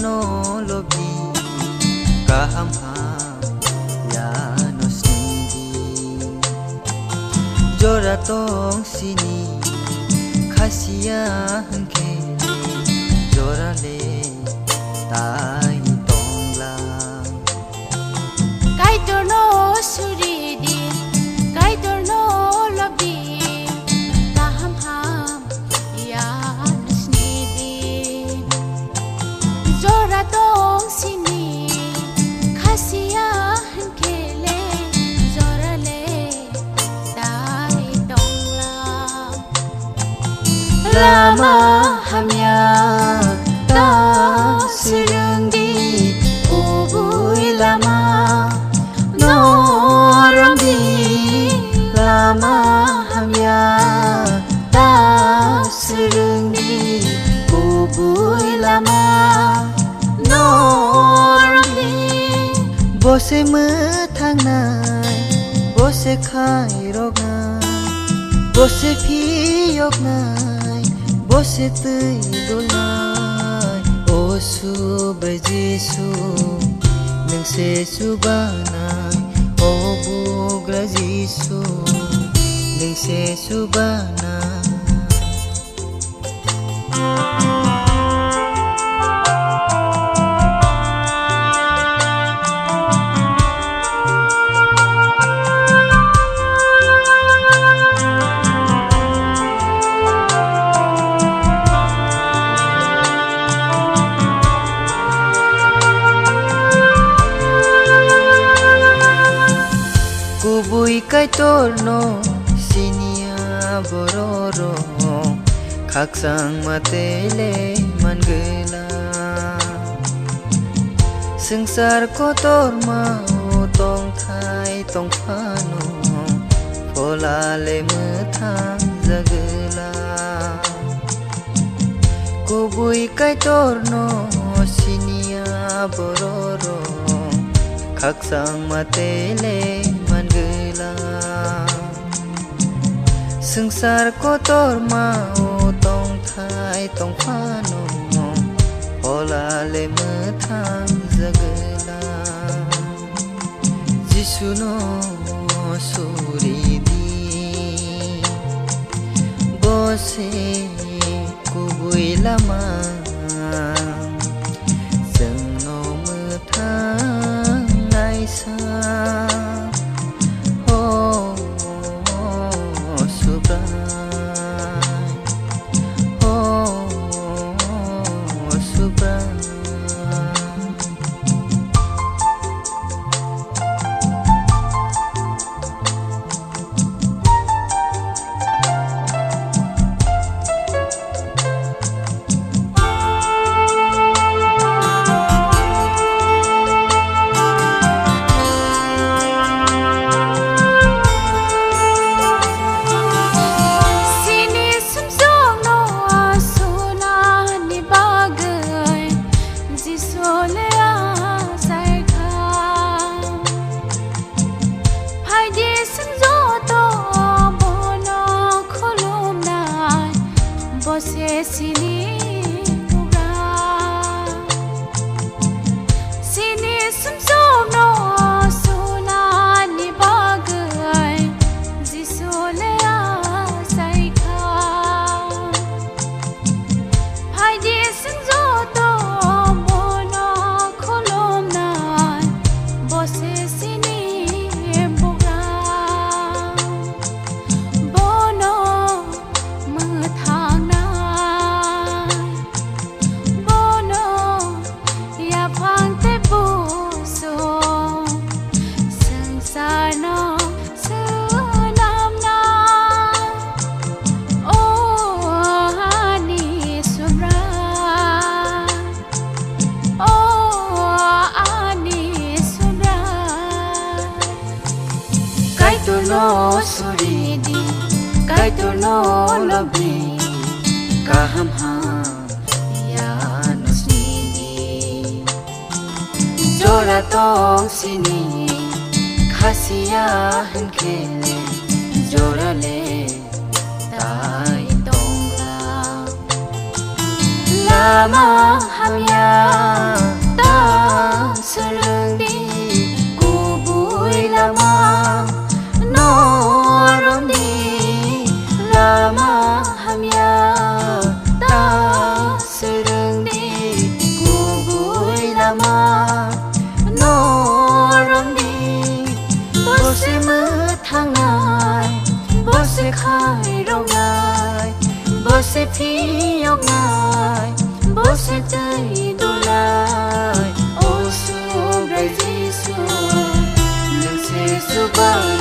no lobi kaham ha ya no snidi jora tong sini khasiya hanke jora le tai tongla kai tor no suri di kai tor no lobi kaham ham ya nasni di jora tong sini khasiya hankele jora le tai tongla lama hamya ta sirung di ubui lama norong di lama hamya ta sirung di ubui lama norong di bose thang nai bose khai rok nai bose phi yok nai bose tui dul nai o su bejisu nang se su banai o bugra jisu nang se su banai kubui kai tor no sinia bororo khaksang matele mangela sangsar ko tor ma tong thai tong phano phola le muthang jagla kubui kai tor no sinia bororo khaksang matele mangela sangsar ko tor ma tong thai tong phano hola le muthang jagla jisu no suri di bose kubui lama jangno muthang nai sa sini sumsum no suna ni bagai jisole a sai kha hai di sinjo to bono kholom nai bose sini boga bono muthang no suri di kai to no lobi kaham ha ya no sini jora tong sini khasiya hankele jora le tai tong la lama hamya phiêu ngài bố sẽ tay đô lại ô su rai Giêsu nâng sẽ su ba